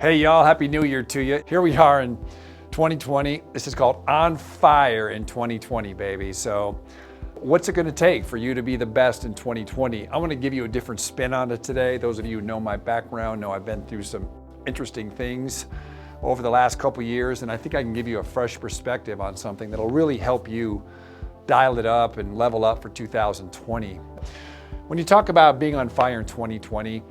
Hey y'all, Happy New Year to you. Here we are in 2020. This is called On Fire in 2020, baby. So what's it gonna take for you to be the best in 2020? I wanna give you a different spin on it today. Those of you who know my background know I've been through some interesting things over the last couple years, and I think I can give you a fresh perspective on something that'll really help you dial it up and level up for 2020. When you talk about being on fire in 2020,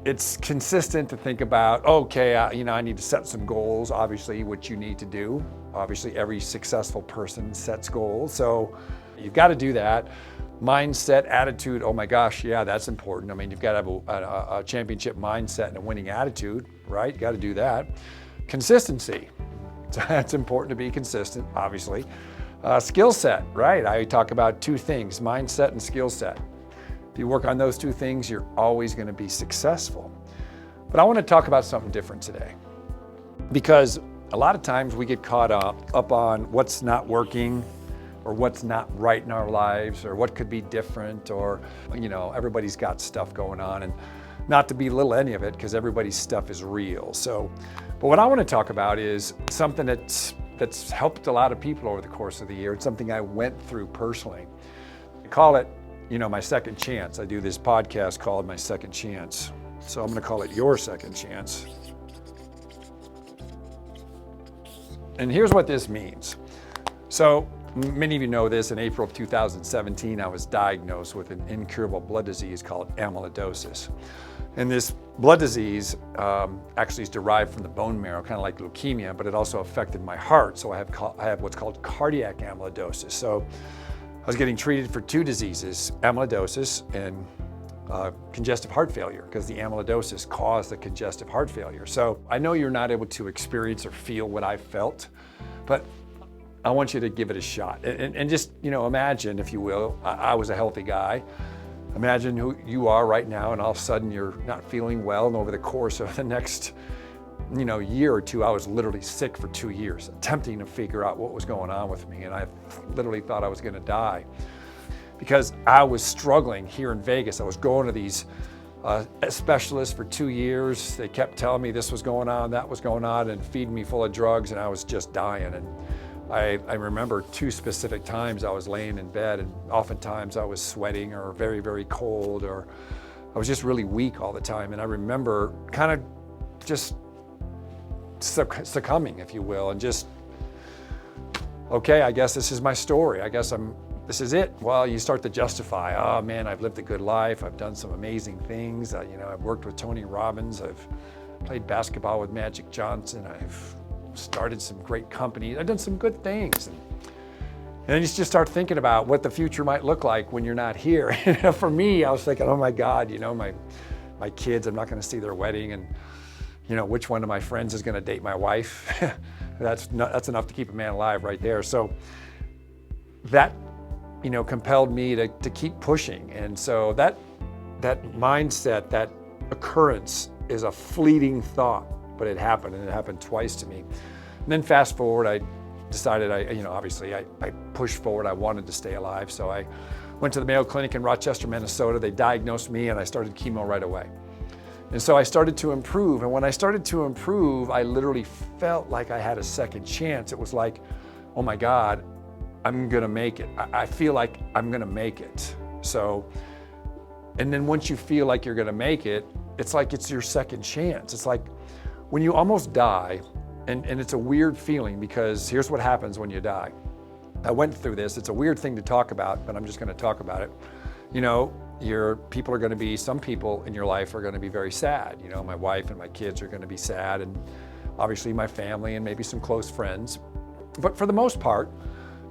it's consistent to think about, okay, I need to set some goals, obviously, what you need to do. Obviously, every successful person sets goals, so you've got to do that. Mindset, attitude, oh my gosh, yeah, that's important. I mean, you've got to have a championship mindset and a winning attitude, right? You got to do that. Consistency, it's important to be consistent, obviously. Skill set, right? I talk about two things, mindset and skill set. If you work on those two things, you're always going to be successful. But I want to talk about something different today, because a lot of times we get caught up on what's not working or what's not right in our lives or what could be different, or everybody's got stuff going on, and not to belittle any of it because everybody's stuff is real. But what I want to talk about is something that's helped a lot of people over the course of the year. It's something I went through personally. I call it my second chance. I do this podcast called My Second Chance. So I'm going to call it Your Second Chance. And here's what this means. So many of you know this, in April of 2017, I was diagnosed with an incurable blood disease called amyloidosis. And this blood disease actually is derived from the bone marrow, kind of like leukemia, but it also affected my heart. So I have what's called cardiac amyloidosis. So I was getting treated for two diseases, amyloidosis and congestive heart failure, because the amyloidosis caused the congestive heart failure. So I know you're not able to experience or feel what I felt, but I want you to give it a shot. And just, imagine, if you will, I was a healthy guy. Imagine who you are right now, and all of a sudden you're not feeling well, and over the course of the next year or two, I was literally sick for 2 years, attempting to figure out what was going on with me. And I literally thought I was going to die because I was struggling here in Vegas. I was going to these specialists for 2 years. They kept telling me this was going on, that was going on, and feeding me full of drugs, and I was just dying. And I remember two specific times I was laying in bed, and oftentimes I was sweating or very, very cold, or I was just really weak all the time. And I remember kind of just succumbing, if you will, and just, okay, I guess this is my story. I guess this is it. Well, you start to justify, oh man, I've lived a good life. I've done some amazing things. I've worked with Tony Robbins. I've played basketball with Magic Johnson. I've started some great companies. I've done some good things. And then you just start thinking about what the future might look like when you're not here. For me, I was thinking, oh my God, my kids, I'm not going to see their wedding, and which one of my friends is going to date my wife? That's enough to keep a man alive right there. So that, compelled me to keep pushing. And so that mindset, that occurrence is a fleeting thought, but it happened, and it happened twice to me. And then fast forward, I decided obviously I pushed forward. I wanted to stay alive. So I went to the Mayo Clinic in Rochester, Minnesota. They diagnosed me, and I started chemo right away. And so I started to improve. And when I started to improve, I literally felt like I had a second chance. It was like, oh my God, I'm gonna make it. I feel like I'm gonna make it. So, and then once you feel like you're gonna make it, it's like it's your second chance. It's like when you almost die, and it's a weird feeling, because here's what happens when you die. I went through this. It's a weird thing to talk about, but I'm just gonna talk about it. Some people in your life are going to be very sad. My wife and my kids are going to be sad, and obviously my family and maybe some close friends. But for the most part,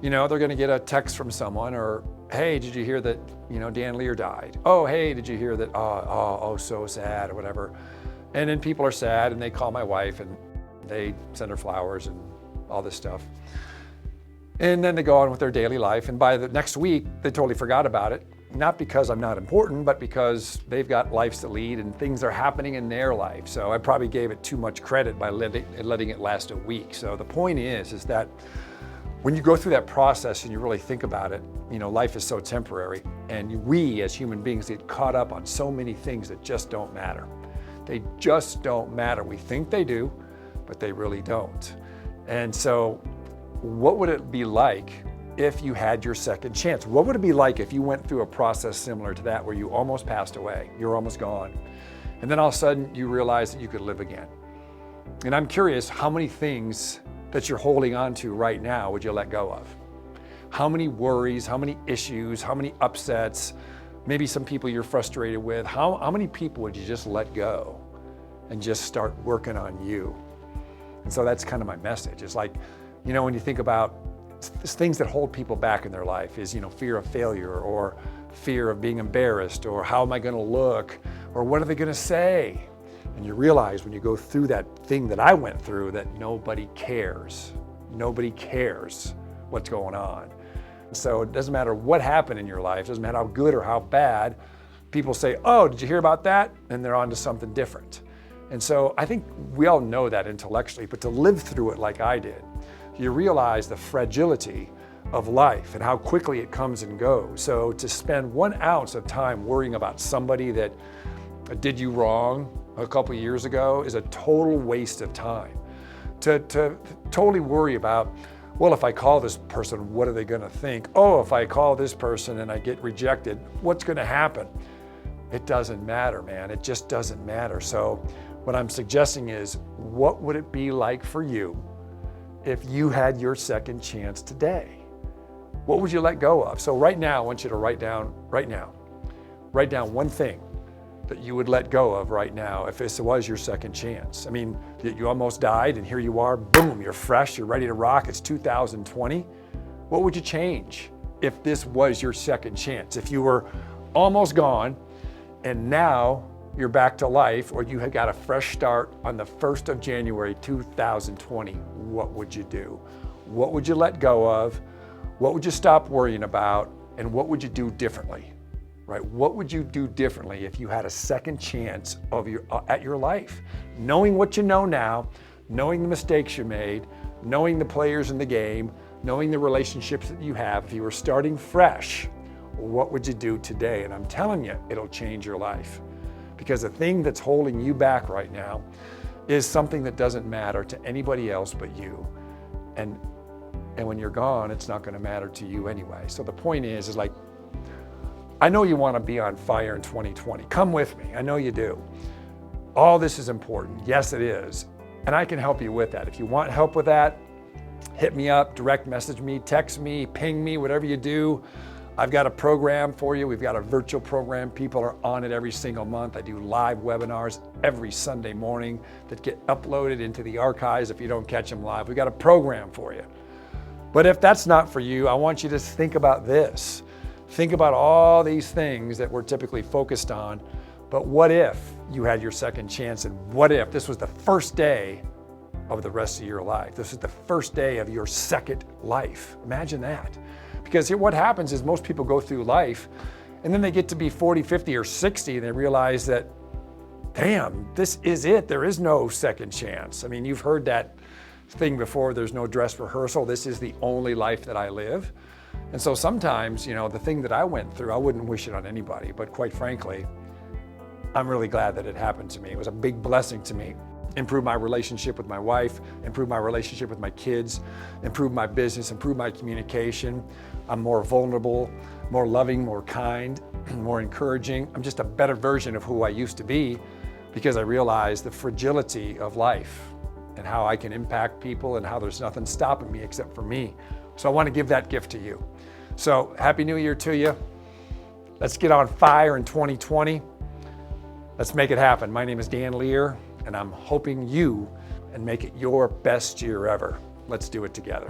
they're going to get a text from someone, or, hey, did you hear that, Dan Lier died? Oh, hey, did you hear that? Oh, so sad, or whatever. And then people are sad, and they call my wife, and they send her flowers and all this stuff. And then they go on with their daily life, and by the next week, they totally forgot about it. Not because I'm not important, but because they've got lives to lead and things are happening in their life. So I probably gave it too much credit by letting it last a week. So the point is that when you go through that process and you really think about it, life is so temporary, and we as human beings get caught up on so many things that just don't matter. They just don't matter. We think they do, but they really don't. And so what would it be like if you had your second chance? What would it be like if you went through a process similar to that where you almost passed away, you're almost gone, and then all of a sudden you realize that you could live again? And I'm curious, how many things that you're holding on to right now would you let go of? How many worries, how many issues, how many upsets, maybe some people you're frustrated with, how many people would you just let go and just start working on you? And so that's kind of my message. It's like, when you think about things that hold people back in their life is, fear of failure, or fear of being embarrassed, or how am I going to look, or what are they going to say? And you realize when you go through that thing that I went through that nobody cares. Nobody cares what's going on. So it doesn't matter what happened in your life, it doesn't matter how good or how bad. People say, oh, did you hear about that? And they're on to something different. And so I think we all know that intellectually, but to live through it like I did, you realize the fragility of life and how quickly it comes and goes. So to spend 1 ounce of time worrying about somebody that did you wrong a couple of years ago is a total waste of time. To totally worry about, well, if I call this person, what are they going to think? Oh, if I call this person and I get rejected, what's going to happen? It doesn't matter, man. It just doesn't matter. So what I'm suggesting is, what would it be like for you if you had your second chance today? What would you let go of? So right now, I want you to write down one thing that you would let go of right now if this was your second chance. I mean, you almost died and here you are, boom, you're fresh, you're ready to rock, it's 2020. What would you change if this was your second chance? If you were almost gone and now you're back to life, or you had got a fresh start on the 1st of January, 2020, what would you do? What would you let go of? What would you stop worrying about? And what would you do differently? Right? What would you do differently if you had a second chance at your life? Knowing what you know now, knowing the mistakes you made, knowing the players in the game, knowing the relationships that you have, if you were starting fresh, what would you do today? And I'm telling you, it'll change your life. Because the thing that's holding you back right now is something that doesn't matter to anybody else but you. And when you're gone, it's not going to matter to you anyway. So the point is like, I know you want to be on fire in 2020. Come with me. I know you do. All this is important. Yes, it is. And I can help you with that. If you want help with that, hit me up, direct message me, text me, ping me, whatever you do. I've got a program for you. We've got a virtual program. People are on it every single month. I do live webinars every Sunday morning that get uploaded into the archives if you don't catch them live. We've got a program for you. But if that's not for you, I want you to think about this. Think about all these things that we're typically focused on, but what if you had your second chance, and what if this was the first day of the rest of your life? This is the first day of your second life. Imagine that. Because what happens is most people go through life and then they get to be 40, 50, or 60 and they realize that, damn, this is it. There is no second chance. I mean, you've heard that thing before, there's no dress rehearsal. This is the only life that I live. And so sometimes, the thing that I went through, I wouldn't wish it on anybody, but quite frankly, I'm really glad that it happened to me. It was a big blessing to me. Improved my relationship with my wife, improved my relationship with my kids, improved my business, improved my communication. I'm more vulnerable, more loving, more kind, more encouraging. I'm just a better version of who I used to be because I realized the fragility of life and how I can impact people and how there's nothing stopping me except for me. So I want to give that gift to you. So Happy New Year to you. Let's get on fire in 2020. Let's make it happen. My name is Dan Lier, and I'm hoping you and make it your best year ever. Let's do it together.